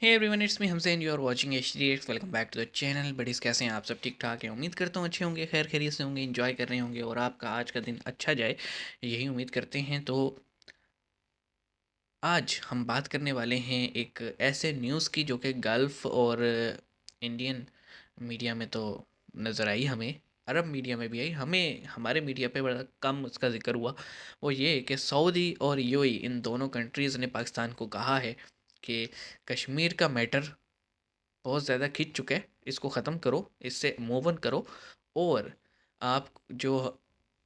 Hey everyone, it's me हमसे and you are watching H welcome back to the channel. Buddies कैसे हैं आप सब? ठीक ठाक हैं? उम्मीद करता हूँ अच्छे होंगे, खैर खैरियत से होंगे, एंजॉय कर रहे होंगे और आपका आज का दिन अच्छा जाए, यही उम्मीद करते हैं। तो आज हम बात करने वाले हैं एक ऐसे न्यूज़ की जो कि गल्फ़ और इंडियन मीडिया में तो नज़र आई हमें, अरब मीडिया में भी आई हमें, हमारे मीडिया पे बड़ा कम उसका ज़िक्र हुआ। वो ये कि सऊदी और यूएई इन दोनों कंट्रीज़ ने पाकिस्तान को कहा है कि कश्मीर का मैटर बहुत ज़्यादा खिंच चुका है, इसको ख़त्म करो, इससे मूव ऑन करो। और आप जो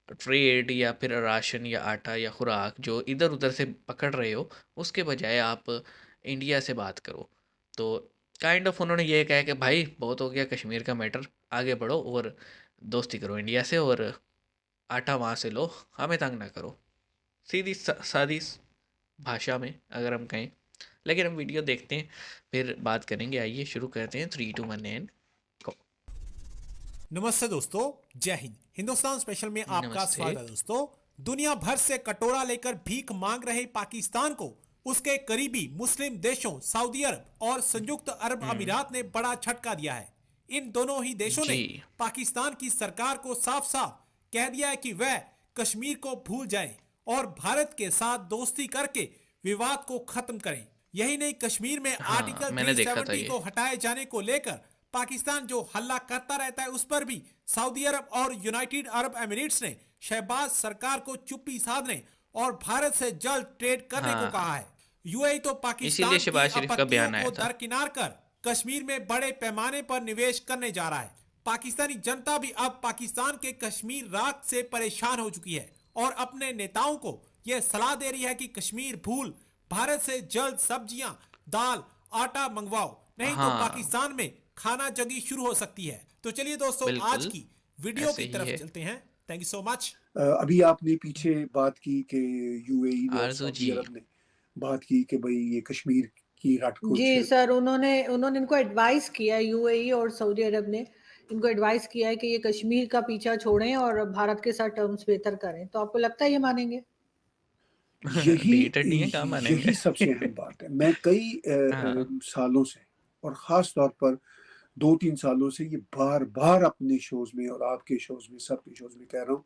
ट्रेड या फिर राशन या आटा या खुराक जो इधर उधर से पकड़ रहे हो, उसके बजाय आप इंडिया से बात करो। तो काइंड ऑफ उन्होंने ये कहा कि भाई बहुत हो गया कश्मीर का मैटर, आगे बढ़ो और दोस्ती करो इंडिया से और आटा वहाँ से लो, हमें तंग ना करो। सीधी सादी भाषा में अगर हम कहें। लेकिन हम वीडियो देखते हैं, फिर बात करेंगे। आइए शुरू करते हैं। 3 2 1 एंड गो। नमस्ते दोस्तों। जय हिंद। हिंदुस्तान स्पेशल में आपका नमस्ते। स्वागत है दोस्तों। दुनिया भर से कटोरा लेकर भीख मांग रहे पाकिस्तान को उसके करीबी मुस्लिम देशों सऊदी अरब और संयुक्त अरब हम्म। अमीरात ने बड़ा झटका दिया है। इन दोनों ही देशों ने जी। पाकिस्तान की सरकार को साफ साफ कह दिया है कि वह कश्मीर को भूल जाए और भारत के साथ दोस्ती करके विवाद को खत्म करें। यही नहीं, कश्मीर में हाँ, आर्टिकल मैंने देखा था 370 ये। को हटाए जाने को लेकर पाकिस्तान जो हल्ला करता रहता है, उस पर भी सऊदी अरब और यूनाइटेड अरब एमिरेट्स ने शहबाज सरकार को चुप्पी साधने और भारत से जल्द ट्रेड करने को हाँ, कहा है। यूएई तो इसीलिए पाकिस्तान की शहबाज शरीफ का आपत्तियों बयान आया को था। दरकिनार कर कश्मीर में बड़े पैमाने पर निवेश करने जा रहा है। पाकिस्तानी जनता भी अब पाकिस्तान के कश्मीर राग से परेशान हो चुकी है और अपने नेताओं को यह सलाह दे रही है कि कश्मीर भूल भारत से जल्द सब्जियां, दाल, आटा मंगवाओ, नहीं तो हाँ, पाकिस्तान में खाना जंगी शुरू हो सकती है। तो चलिए दोस्तों, आज बिल्कुल की वीडियो ऐसे की ही तरफ है। चलते हैं। Thank you so much. अभी आपने पीछे बात की कि यूएई ने और आरजू सऊदी जी। अरब ने बात की कि भाई ये कश्मीर की रट कुछ। जी सर, उन्होंने उन्होंने इनको एडवाइस किया है, यूएई और सऊदी अरब ने इनको एडवाइस किया है कि ये कश्मीर का पीछा छोड़ें और भारत के साथ टर्म्स बेहतर करें। तो आपको लगता है ये मानेंगे? यही डिलीटेड नहीं है, कहाँ यही मानेंगे। सबसे अहम बात है। मैं कई हाँ। सालों से और ख़ास तौर पर 2-3 सालों से ये बार-बार अपने शोज़ में और आपके शोज़ में, सबके शोज़ में कह रहा हूँ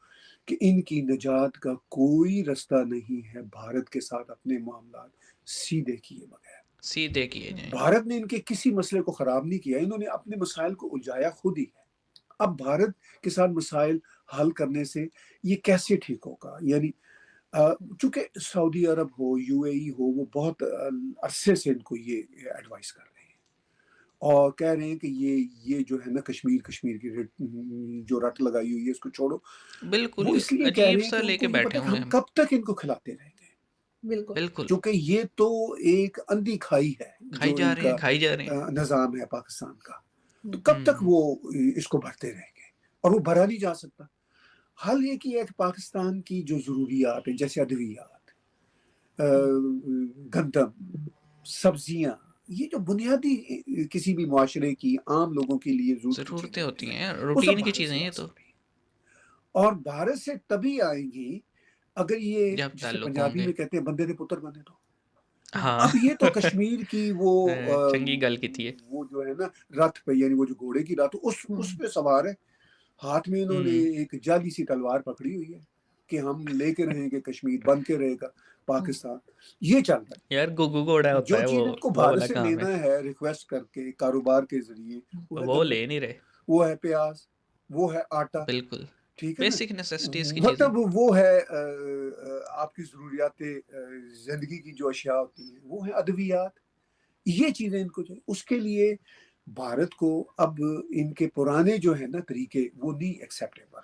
कि इनकी निजात का कोई रास्ता नहीं है भारत के साथ अपने मामलात सीधे किए बगैर। सीधे किए जाएं। भारत ने इनके किसी मसले को ख़राब नहीं किया, इन्होंने अपने मसाइल को उलझाया खुद ही है। अब भारत के साथ मसाइल हल करने से ये कैसे ठीक होगा? यानी चूँकि सऊदी अरब हो, यूएई हो, वो बहुत अरसे से इनको ये एडवाइस कर रहे हैं और कह रहे हैं कि ये जो है ना कश्मीर की जो रट लगाई हुई है इसको छोड़ो। बिल्कुल वो इसलिए कह अजीब रहे हैं सा कि लेके उनको ये बैठे पता है कि हुए हम हैं। कब तक इनको खिलाते रहेंगे। बिल्कुल। बिल्कुल। क्योंकि ये तो एक अंधी खाई है खाई जो जा रहे इनका हैं, खाई जा रहे हैं। निज़ाम है पाकिस्तान का। तो हम्म। कब तक हम्म। वो इसको भरते रहेंगे और वो भरा नहीं जा सकता। हल ये किया है कि पाकिस्तान की जो ज़रूरियात हैं जैसे अद्वियात, गंदम, सब्जियाँ, ये जो बुनियादी किसी भी मुआशरे की आम लोगों के लिए ज़रूरत की चीज़ें ज़रूरतें होती होती हैं, हैं, वो सब रूटीन की भारत चीज़ें से हैं आ ये तो। सकती हैं। और भारत से तभी आएँगी अगर ये जब जिसे ताल्लुक पंजाबी होंगे। में कहते हैं बंदे दे पुत्तर बने तो। हाँ। अब ये तो कश्मीर की चंगी गल की थी ये। वो जो है ना रथ पे यानी वो जो घोड़े की रथ उस हम्म। पे सवार है। हाथ में इन्होंने हम्म। एक जाली सी तलवार पकड़ी हुई है कि हम लेके रहेंगे कश्मीर बन के रहेगा हम्म। पाकिस्तान। ये चल रहा यार गुगु घोड़ा है। होता जो है चीज़ इनको वो भारत वाला से काम लेना है। है रिक्वेस्ट करके कारोबार के ज़रिए, वो है वो गंदम, ले नहीं रहे। वो है प्याज़, वो है आटा, बिल्कुल। ठीक है ना? बेसिक नेसेसिटीज़ की चीज़ें। मतलब वो है आपकी ज़रूरियात ज़िंदगी की जो अशिया होती हैं, वो है अद्वियात। ये चीज़ें इनको चाहिए। उसके लिए भारत को अब इनके पुराने जो है ना तरीके वो नहीं एक्सेप्टेबल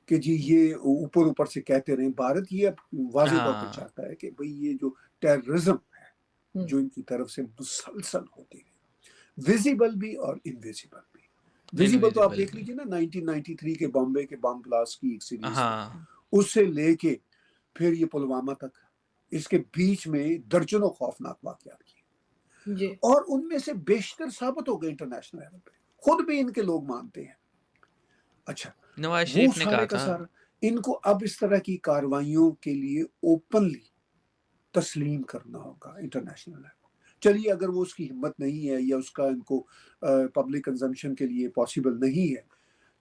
कि जी ये ऊपर-ऊपर से कहते रहें। भारत ये अब वाज़ेह तौर पे हाँ, चाहता है कि भई ये जो टेररिज़्म है, हम्म। जो इनकी तरफ से मुसलसल होती है, विज़िबल भी और इनविज़िबल भी। विज़िबल तो आप इनविजिबल देख भी। लीजिए ना 1993 के बॉम्बे के बम ब्लास्ट की एक सीरीज़ है। हाँ, उससे लेके फिर ये पुलवामा तक, इसके बीच में दर्जनों खौफनाक वाक़यात किए। जी। और उनमें से बेशतर साबित हो गए इंटरनेशनल लेवल पे। खुद भी इनके लोग मानते हैं। अच्छा, नवाज वो शरीफ ने कहा सारे का था। सारा इनको अब इस तरह की कार्रवाइयों के लिए ओपनली तस्लीम करना होगा इंटरनेशनल लेवल। चलिए अगर वो उसकी हिम्मत नहीं है या उसका इनको पब्लिक कंजम्पशन के लिए पॉसिबल नहीं है,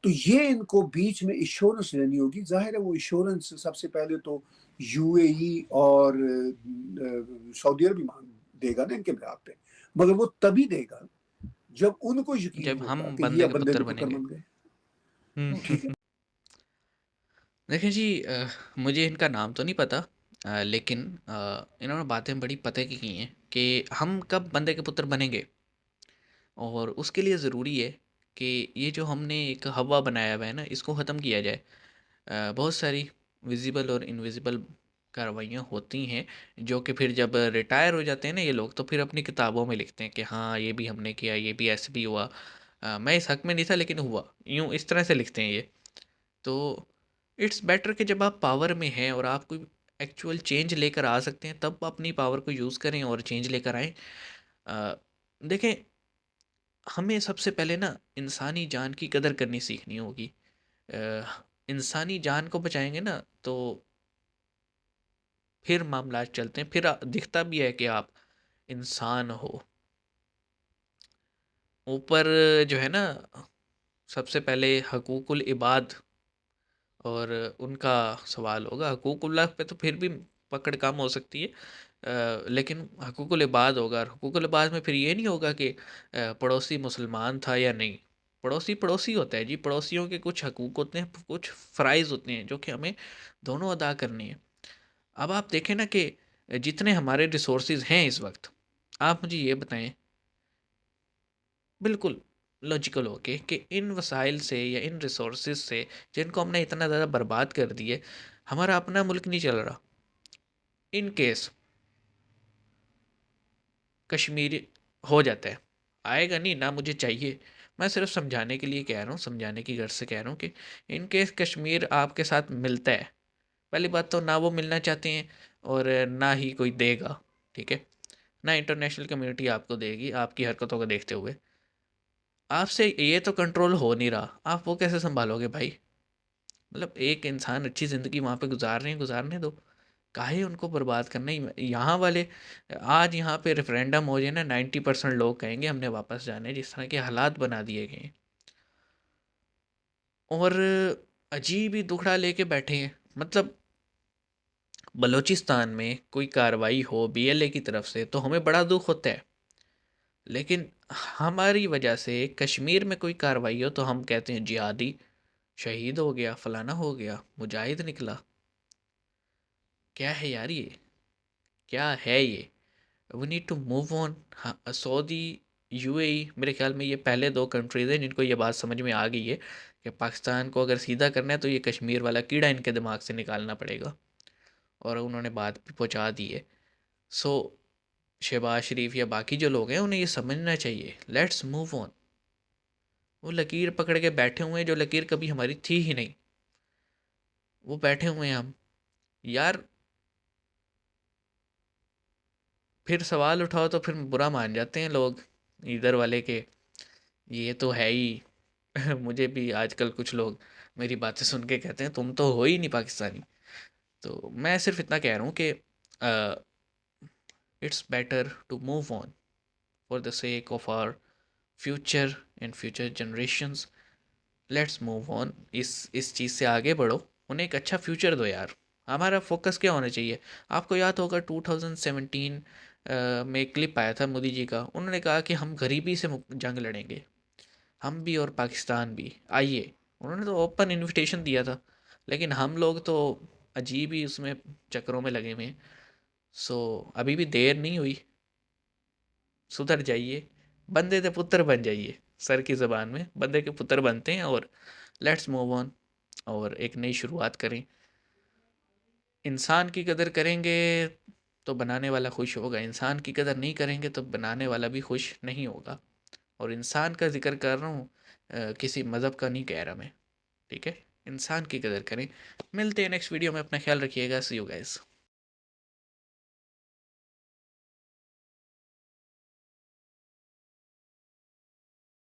तो ये इनको बीच में एश्योरेंस लेनी होगी। ज़ाहिर है वो एश्योरेंस सबसे पहले तो यूएई और सऊदी अरब भी माँग देगा ना इनके बिहाफ़ पे, मगर वो तभी देगा जब उनको यकीन जब होगा हम कि ये बंदे अब के बंदे पुत्र के पुत्र बनेंगे। बन गए। ठीक है? हुँ। देखिए जी, मुझे इनका नाम तो नहीं पता, लेकिन इन्होंने बातें बड़ी पते की हैं कि हम कब बंदे के पुत्र बनेंगे, और उसके लिए ज़रूरी है कि ये जो हमने एक हवा बनाया हुआ है ना, इसको ख़त्म किया जाए। बहुत सारी विजिबल और इनविजिबल कार्रवाइयाँ होती हैं, जो कि फिर जब रिटायर हो जाते हैं ना ये लोग, तो फिर अपनी किताबों में लिखते हैं कि हाँ ये भी हमने किया, ये भी ऐसे भी हुआ, मैं इस हक में नहीं था लेकिन हुआ, यूँ इस तरह से लिखते हैं ये। तो इट्स बेटर कि जब आप पावर में हैं और आप कोई एक्चुअल चेंज लेकर आ सकते हैं, तब अपनी पावर को यूज़ करें और चेंज लेकर आएँ। अ, देखें, हमें सबसे पहले ना इंसानी जान की कदर करनी सीखनी होगी। इंसानी जान को बचाएंगे ना, तो फिर मामला चलते हैं, फिर दिखता भी है कि आप इंसान हो। ऊपर जो है ना, सबसे पहले हकूकुल इबाद और उनका सवाल होगा। हकूकुल्लाह पे तो फिर भी पकड़ कम हो सकती है, लेकिन हकूकुल इबाद होगा, और हकूकुल इबाद में फिर ये नहीं होगा कि पड़ोसी मुसलमान था या नहीं। पड़ोसी पड़ोसी होता है जी, पड़ोसियों के कुछ हकूक होते हैं, कुछ फ़राइज़ होते हैं जो कि हमें दोनों अदा करने हैं। अब आप देखें ना कि जितने हमारे रिसोर्सेज हैं इस वक्त, आप मुझे ये बताएं बिल्कुल लॉजिकल हो के कि इन वसाइल से या इन रिसोर्सेज से जिनको हमने इतना ज़्यादा बर्बाद कर दिए, हमारा अपना मुल्क नहीं चल रहा। इन केस कश्मीर हो जाता है, आएगा नहीं ना, मुझे चाहिए, मैं सिर्फ समझाने के लिए कह रहा हूँ, समझाने की गर्ज से कह रहा हूँ कि इन केस कश्मीर आपके साथ मिलता है, पहली बात तो ना वो मिलना चाहते हैं और ना ही कोई देगा, ठीक है, ना इंटरनेशनल कम्युनिटी आपको देगी आपकी हरकतों को देखते हुए। आपसे ये तो कंट्रोल हो नहीं रहा, आप वो कैसे संभालोगे भाई? मतलब एक इंसान अच्छी ज़िंदगी वहाँ पे गुजार रहे हैं, गुजारने दो, काहे उनको बर्बाद करना ही। यहाँ वाले, आज यहाँ पे रेफरेंडम हो जाए ना, 90% लोग कहेंगे हमने वापस जाना है, जिस तरह के हालात बना दिए गए हैं। और अजीब ही दुखड़ा लेके बैठे हैं। मतलब बलूचिस्तान में कोई कार्रवाई हो बीएलए की तरफ से तो हमें बड़ा दुख होता है, लेकिन हमारी वजह से कश्मीर में कोई कार्रवाई हो तो हम कहते हैं जिहादी शहीद हो गया, फलाना हो गया, मुजाहिद निकला। क्या है यार ये, क्या है ये? We need to move on. हाँ, सऊदी, यूएई, मेरे ख्याल में ये पहले दो कंट्रीज़ हैं जिनको ये बात समझ में आ गई है कि पाकिस्तान को अगर सीधा करना है तो ये कश्मीर वाला कीड़ा इनके दिमाग से निकालना पड़ेगा, और उन्होंने बात भी पहुंचा दी है। सो शहबाज शरीफ या बाकी जो लोग हैं उन्हें ये समझना चाहिए, लेट्स मूव ऑन। वो लकीर पकड़ के बैठे हुए हैं जो लकीर कभी हमारी थी ही नहीं, वो बैठे हुए हैं हम। यार, फिर सवाल उठाओ तो फिर बुरा मान जाते हैं लोग इधर वाले के, ये तो है ही। मुझे भी आजकल कुछ लोग मेरी बातें सुन के कहते हैं तुम तो हो ही नहीं पाकिस्तानी। तो मैं सिर्फ इतना कह रहा हूँ कि it's better to move on for the sake of our future and future generations. Let's move on, इस चीज़ से आगे बढ़ो, उन्हें एक अच्छा फ्यूचर दो यार। हमारा फोकस क्या होना चाहिए? आपको याद होगा 2017 में एक क्लिप आया था मोदी जी का, उन्होंने कहा कि हम गरीबी से जंग लड़ेंगे, हम भी और पाकिस्तान भी, आइए। उन्होंने तो ओपन इनविटेशन दिया था, लेकिन हम लोग तो अजीब ही उसमें चक्करों में लगे हुए हैं। सो अभी भी देर नहीं हुई, सुधर जाइए, बंदे के पुत्र बन जाइए। सर की ज़बान में बंदे के पुत्र बनते हैं, और लेट्स मूव ऑन और एक नई शुरुआत करें। इंसान की कदर करेंगे तो बनाने वाला खुश होगा, इंसान की कदर नहीं करेंगे तो बनाने वाला भी खुश नहीं होगा। और इंसान का जिक्र कर रहा हूँ, किसी मज़हब का नहीं कह रहा मैं, ठीक है? इंसान की कदर करें। मिलते हैं नेक्स्ट वीडियो में, अपना ख्याल रखिएगा, सी यू गाइस।